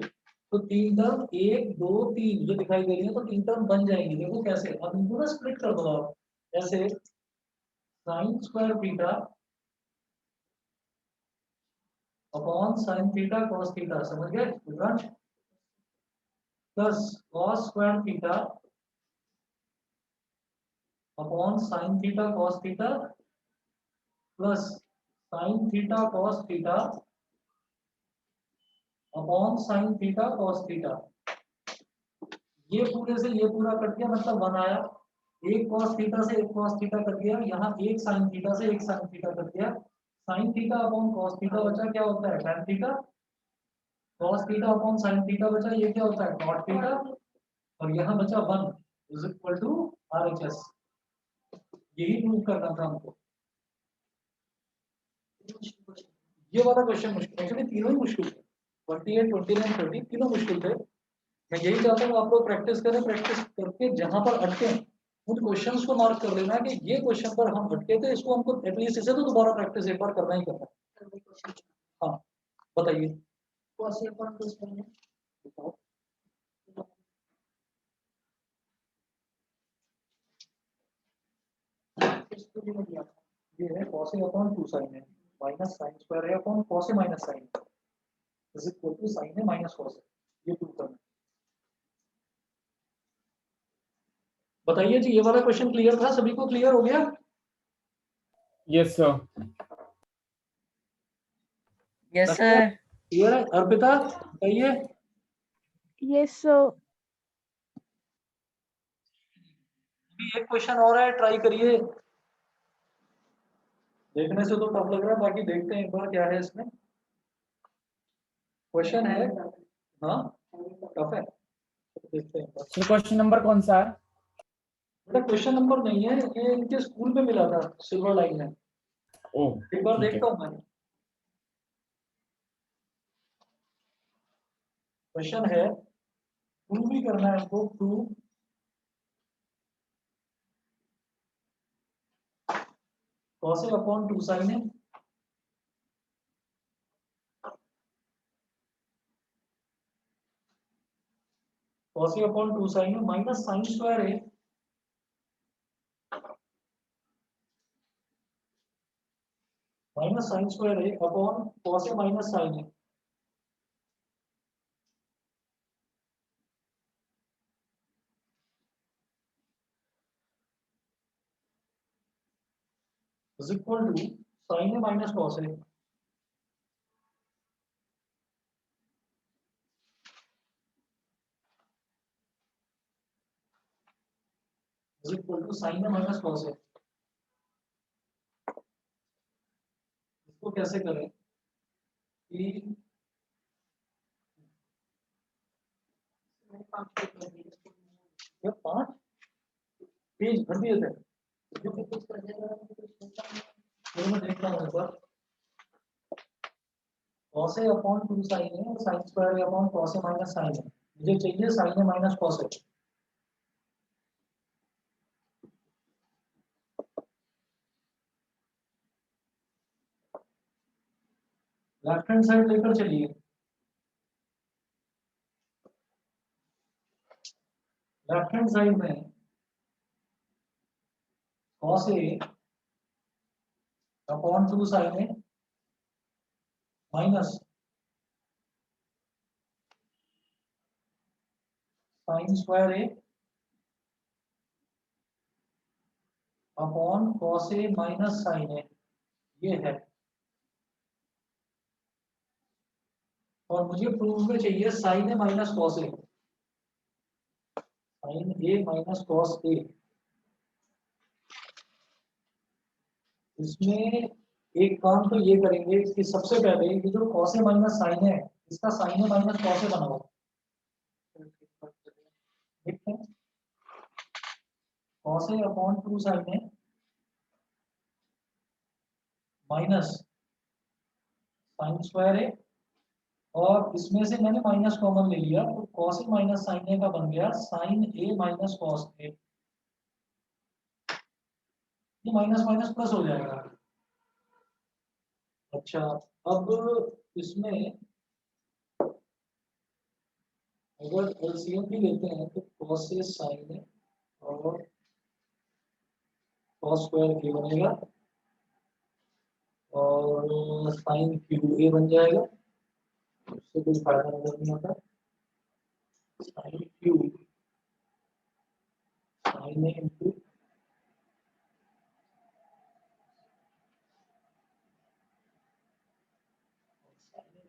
तो 3 टर्म 1 2 3 जो दिखाई दे रही है, तो 3 टर्म बन जाएंगी। देखो कैसे, अब इनको ना स्प्लिट कर दो आप ऐसे, sign square theta upon sine theta cos theta, समझ गए Vikrant? Plus cos square theta upon sine theta cos theta plus sine theta cos theta upon sine theta cos theta. ये पूरे से ये पूरा कट गया, मतलब 1 आया। एक कॉस थीटा से एक कॉस थीटा कट गया, यहाँ एक साइन थीटा से एक साइन थीटा कट गया। Sine theta upon cos theta बचा, क्या होता है tan theta. Cos theta upon sine theta बचा, ये क्या होता है cot थीटा। और यहाँ बचा 1 इज इक्वल टू RHS। यही प्रूव करना था हमको। ये वाला क्वेश्चन मुश्किल, एक्चुअली तीनों ही मुश्किल थे, 28 29 30 तीनों मुश्किल थे। मैं यही चाहता हूँ आप लोग प्रैक्टिस करें, प्रैक्टिस करके जहां पर अटके उन क्वेश्चंस को मार्क कर लेना कि ये क्वेश्चन पर हम अटके थे, इसको हमको एटलीस्ट इसे तो दोबारा प्रैक्टिस एक बार करना ही करना है। हाँ बताइए। बताओ। ये है cos a अपॉन 2 sin है माइनस साइन स्क्वायर है upon cos a minus sine is equal to sin a minus cos a, ये प्रूव करना है। बताइए जी, ये वाला क्वेश्चन क्लियर था? सभी को क्लियर हो गया? Yes, sir. Yes sir. Clear है? अर्पिता बताइए। Yes, sir. एक क्वेश्चन और है, ट्राई करिए। देखने से तो टफ लग रहा है, बाकी देखते हैं एक बार क्या है इसमें। क्वेश्चन है, हाँ टफ है, देखते हैं। So question number कौन सा है? बेटा क्वेश्चन नंबर नहीं है, ये इनके स्कूल में मिला था सिल्वर लाइन में। Oh, एक बार ठीक है। देखता हूँ मैं। क्वेश्चन है, प्रूव भी करना है हमको, prove cos a upon 2 sin a cos a upon 2 sin a minus sine square a minus sine square a upon cos a minus sin a। is equal to sin a minus cos a। Is equal to sine a minus cos a. इसको कैसे करें कि ये 5 page भर दिए थे, जो कि कुछ कर देगा तो मैं देखता हूँ एक बार। cos a upon 2 sin a और sin square a upon cos a minus sin a। मुझे चाहिए sin a minus cos a। Left hand side लेकर चलिए। लेफ्ट हैंड साइड में cos a upon 2 sin a minus sin square a upon cos a minus sin a, ये है। और मुझे proof में चाहिए sin a minus cos a, sin a minus cos a। इसमें एक काम तो ये करेंगे कि सबसे पहले ये जो cos a माइनस sin है, इसका sin a minus cos a बनाओ। देखते हैं cos a upon 2 sin a minus sin square a, और इसमें से मैंने माइनस कॉमन ले लिया तो cos a minus sin a का बन गया sin a minus cos a। ये माइनस माइनस प्लस हो जाएगा। अच्छा, अब इसमें अगर एलसीएम भी लेते हैं तो cos a sin a और cos स्क्वायर a बनेगा और sin क्यूब a बन जाएगा। उससे कोई फायदा नजर नहीं आता। sin cube sin a into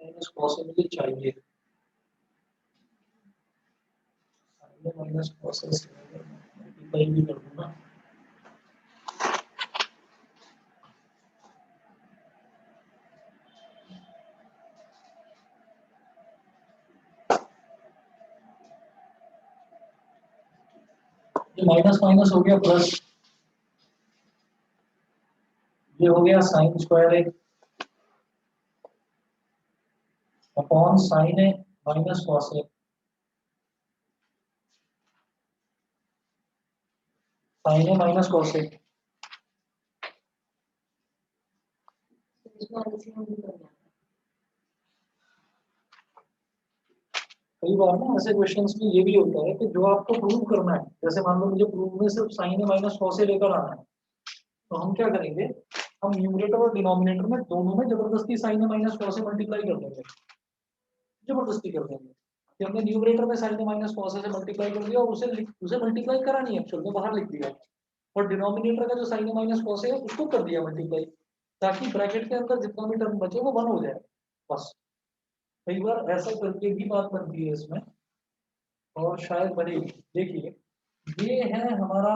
minus cos a मुझे चाहिए। sin a minus cos a से मल्टीप्लाई भी कर दूंगा। ये माइनस माइनस हो गया प्लस, ये हो गया sin square a upon sin a minus cos a। sin a minus cos a। इसमें एलसीएम भी करना है। कई बार ना ऐसे क्वेश्चंस में ये भी होता है कि जो आपको प्रूव करना है, जैसे मान लो मुझे प्रूव में सिर्फ sin a minus cos a लेकर आना है, तो हम क्या करेंगे, हम न्यूमरेटर और डिनोमिनेटर में दोनों में जबरदस्ती sin a minus cos a multiply कर देंगे। जबरदस्ती कर देंगे कि हमने न्यूमरेटर में sin a minus cos a से मल्टीप्लाई कर दिया और उसे मल्टीप्लाई करा नहीं, एक्चुअल में बाहर लिख दिया, और डिनोमिनेटर का जो sin a minus cos a है उसको कर दिया मल्टीप्लाई, ताकि ब्रैकेट के अंदर जितना भी टर्म बचे वो 1 हो जाए बस। कई बार ऐसा करके भी बात बनती है इसमें, और शायद बनेगी। देखिए ये है हमारा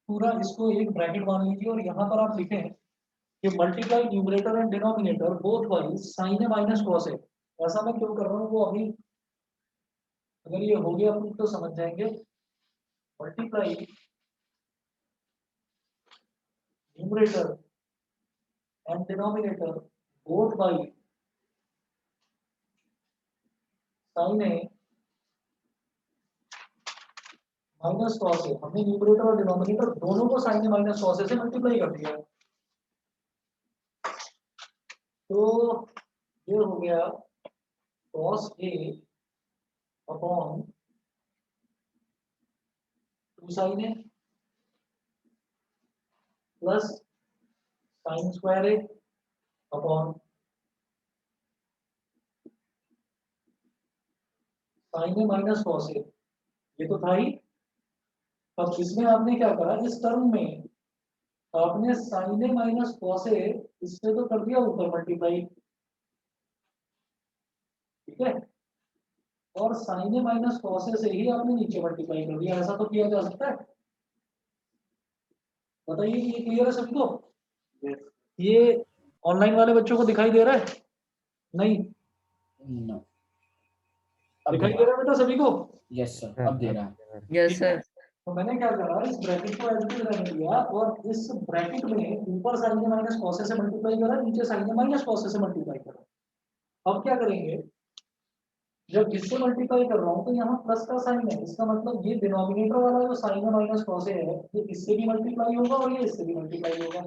पूरा, इसको एक ब्रैकेट मान लीजिए और यहाँ पर आप लिखें कि multiply numerator and denominator both by sin a minus cos a। ऐसा मैं क्यों कर रहा हूँ वो अभी, अगर ये हो गया प्रूफ तो समझ जाएंगे। Multiply numerator and denominator both by sin a minus cos a। हमने न्यूमरेटर और डिनोमिनेटर दोनों को sin a minus cos a से मल्टीप्लाई कर दिया, तो ये हो गया cos a upon 2 sin a plus sin square a upon sin a minus cos a। ये तो था ही। अब इसमें आपने क्या करा, इस टर्म में आपने sin a minus cos a इससे तो कर दिया ऊपर मल्टीप्लाई, ठीक है, और sin a minus cos a से ही आपने नीचे मल्टीप्लाई कर दिया। ऐसा तो किया जा सकता है। बताइए ये क्लियर है सबको? ये ऑनलाइन वाले बच्चों को दिखाई दे रहा है? नहीं No. अब दिखाई दे दे रहा रहा है बेटा सभी को? है। Yes sir. अब दे रहा है। Yes sir. तो मैंने क्या करा, इस ब्रैकेट को एज इट इज रहने दिया और इस ब्रैकेट में ऊपर साइन ए माइनस कॉस ए से मल्टीप्लाई करा, नीचे साइन ए माइनस कॉस ए से मल्टीप्लाई करा। अब क्या करेंगे, जब इससे मल्टीप्लाई कर रहा हूँ तो यहाँ प्लस का साइन है, इसका मतलब ये डिनोमिनेटर वाला जो साइन ए माइनस कॉस ए है ये इससे भी मल्टीप्लाई होगा और ये इससे भी मल्टीप्लाई होगा।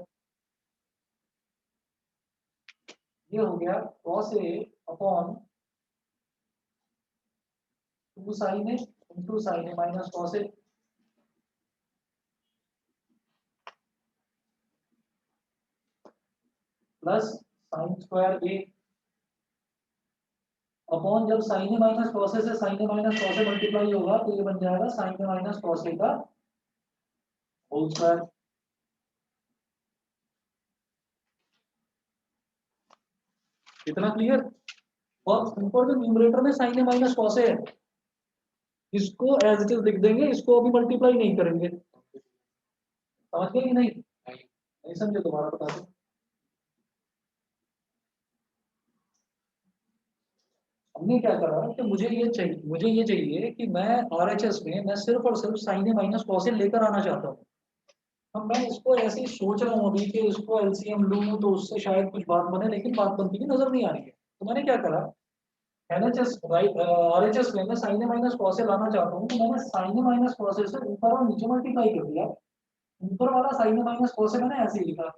ये हो गया cos A upon 2 sign A into sine a minus cos A plus sine square A upon, जब साइन ए माइनस कॉस ए से sign a minus cos A multiply होगा तो ये बन जाएगा साइन ए माइनस कॉस ए का होल स्क्वायर। इतना clear? और ऊपर जो न्यूमरेटर में साइन ए माइनस कॉस ए है इसको एज इट इज लिख देंगे, इसको अभी मल्टीप्लाई नहीं करेंगे। समझ गए कि नहीं? नहीं समझे दोबारा बता दो। हमने क्या करा कि मुझे ये चाहिए कि मैं आरएचएस में मैं सिर्फ और सिर्फ साइन ए माइनस कॉस ए लेकर आना चाहता हूँ। अब मैं इसको ऐसे ही सोच रहा हूँ अभी कि इसको एलसीएम लूँ तो उससे शायद कुछ बात बने, लेकिन बात बनती हुई नजर नहीं आ रही है। तो मैंने क्या करा, एलएचएस राइट आरएचएस में मैं साइन ए माइनस कॉस ए लाना चाहता हूँ, तो मैंने साइन ए माइनस कॉस ए से ऊपर और नीचे मल्टीप्लाई कर दिया। ऊपर वाला साइन ए माइनस कॉस ए मैंने ऐसे ही लिखा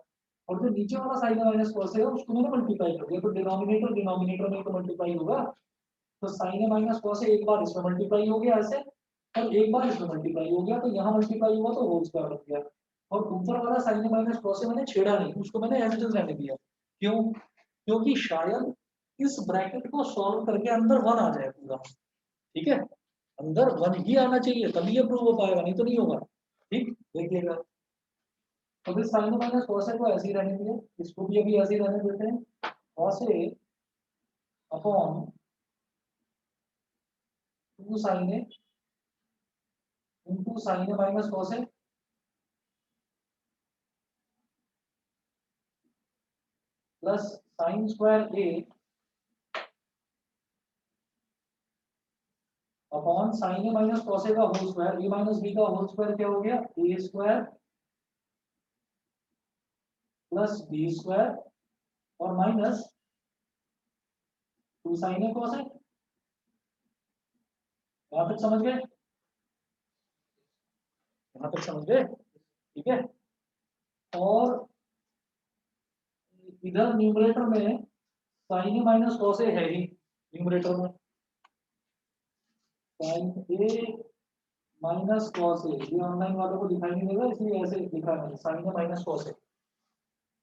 और जो नीचे वाला साइन ए माइनस कॉस ए है उसको मैंने मल्टीप्लाई कर दिया। तो डिनोमिनेटर डिनोमिनेटर में तो मल्टीप्लाई होगा, तो साइन ए माइनस कॉस ए एक बार इसमें मल्टीप्लाई हो गया ऐसे और एक बार इसमें मल्टीप्लाई हो गया, तो यहाँ मल्टीप्लाई हुआ तो होल स्क्वायर बन गया। और ऊपर वाला साइन ए माइनस कॉस ए मैंने छेड़ा नहीं, उसको मैंने एज इट इज रहने दिया। क्यों? क्योंकि शायद इस ब्रैकेट को सॉल्व करके अंदर 1 आ जाए पूरा। ठीक है, अंदर 1 ही आना चाहिए तभी ये प्रूव हो पाएगा, नहीं तो नहीं होगा। ठीक, देखिएगा। तो फिर साइन ए माइनस कॉस ए को ऐसे ही रहने दिया, इसको भी अभी ऐसे ही रहने देते हैं। Cos A upon 2 sign A into sine a minus cos A plus sine square A upon sine a minus cos ए का होल स्क्वायर, ए माइनस बी का होल स्क्वायर क्या हो गया, ए स्क्वायर प्लस बी स्क्वायर और minus 2 sign A cos A. यहां तक समझ गए? यहां तक समझ गए? ठीक है। और इधर न्यूमरेटर में साइन ए माइनस कॉस ए है ही न्यूमरेटर में, साइन ए माइनस कॉस ए, ये ऑनलाइन वालों को दिखाई नहीं देगा इसलिए ऐसे लिखा है साइन ए माइनस कॉस ए।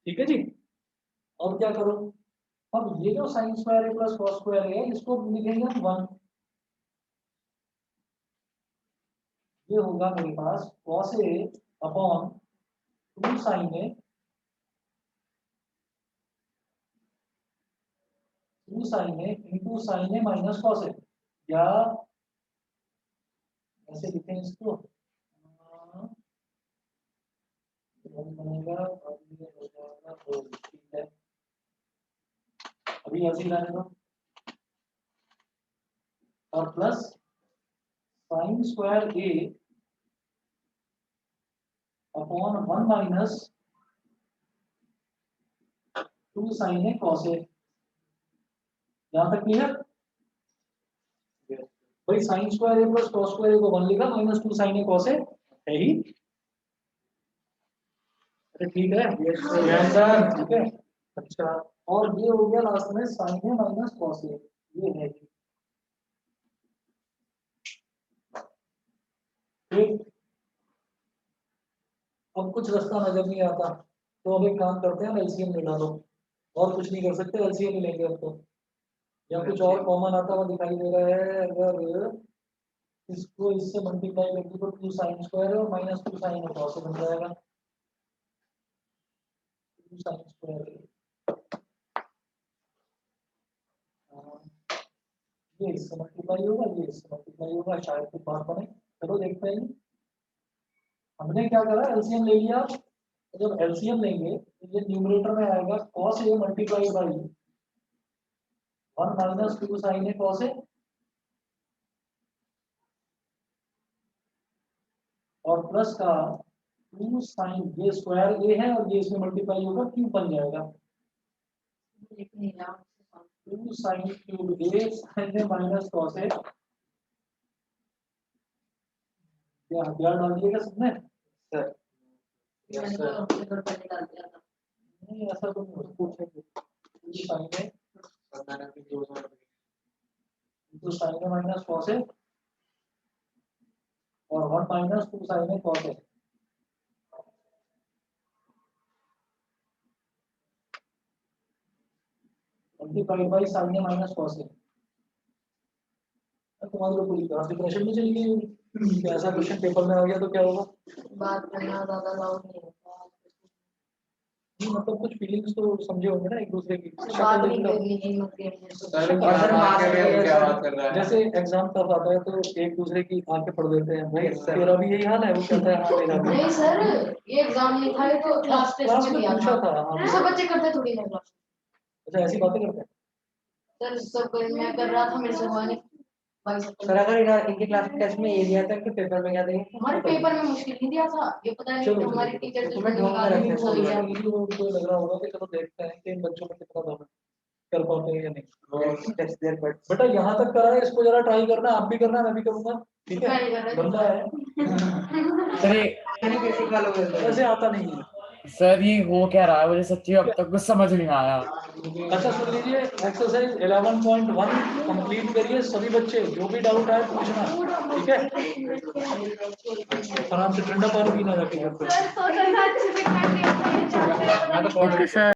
ठीक है जी। अब क्या करो, अब ये जो साइन स्क्वायर ए प्लस कॉस स्क्वायर है इसको लिखेंगे हम 1। ये होगा मेरे पास cos A upon 2 sign A 2 sign A into sine a minus cos ए, या ऐसे लिखें इसको बनेगा और ये हो जाएगा तो ठीक है। अभी ऐसे ही रहने दो और plus sine square A upon 1 minus 2 sign A cos A. यहां तक क्लियर? भाई साइन स्क्वायर ए प्लस कॉस स्क्वायर ए को 1 लिखा, minus 2 sign A cos A है ही। अरे ठीक है, यस सर, ठीक है। अच्छा, और ये हो गया लास्ट में साइन ए माइनस कॉस ए, ये है ठीक। अब कुछ रास्ता नजर नहीं आता तो अब एक काम करते हैं, एलसीएम ले डालो। और कुछ नहीं कर सकते, एलसीएम ही लेंगे अब तो। या कुछ और कॉमन आता हुआ दिखाई दे रहा है, अगर इसको इससे मल्टीप्लाई करके तो 2 साइन स्क्वायर और माइनस 2 साइन कॉस बन जाएगा। 2 साइन स्क्वायर ये इससे मल्टीप्लाई होगा, ये इससे मल्टीप्लाई होगा, शायद कुछ बात बने। चलो देखते हैं। हमने क्या करा, एलसीएम ले लिया तो जब एलसीएम लेंगे तो ये न्यूमरेटर में आएगा cos a multiply by 1 minus 2 sin a cos a, और प्लस का 2 sin, ये स्क्वायर a है और ये इसमें मल्टीप्लाई होगा क्यूब बन जाएगा 2 sin cube a sin a minus cos a। क्या हथियार डाल दिएगा सबने? मैंने तो अपने घर पर निकाल दिया था। नहीं ऐसा तो नहीं पूछेंगे। 2 sin a 2 sin a minus cos a और 1 minus 2 sin a cos a। Multiplied by sin a minus cos a। तुम्हारे लोग पूरी क्लास डिप्रेशन में चली गई होगी कि ऐसा क्वेश्चन पेपर में आ गया तो क्या होगा? बात करना ज्यादा लाउड नहीं होता। नहीं, मतलब कुछ फीलिंग्स तो समझे होंगे ना एक दूसरे की। बात नहीं करनी है मत जैसे एग्जाम तब आता है तो एक दूसरे की आंखें पढ़ देते हैं, भाई तेरा भी यही हाल है? वो कहता है हाँ मेरा भी। नहीं सर, ये एग्जाम नहीं था, ये तो क्लास टेस्ट में दिया पूछा था। था हाँ। सब बच्चे करते थोड़ी ना क्लास। अच्छा ऐसी बातें करते हैं। सर सब मैं कर रहा था, मेरे से हुआ नहीं। भाई सर अगर इनके क्लास टेस्ट में ये दिया था कि पेपर में क्या देंगे? हमारे पेपर में मुश्किल नहीं दिया था, ये पता नहीं चलो, हमारी टीचर तो मैं ढूंढ कर रखता हूँ। उनको लग रहा होगा कि चलो देखते हैं कि इन बच्चों में कितना दम है, कर पाते हैं या नहीं। बेटा यहाँ तक करा है, इसको जरा ट्राई करना, आप भी करना, मैं भी करूंगा, ठीक है? बंदा है वैसे आता नहीं है। सर ये हो क्या रहा है, मुझे सच्ची अब तक कुछ समझ नहीं आया। अच्छा सुन लीजिए, एक्सरसाइज 11.1 कंप्लीट करिए सभी बच्चे, जो भी डाउट आए पूछना, ठीक है? आराम से ठंडा पानी पीना जाके घर पे। Okay sir.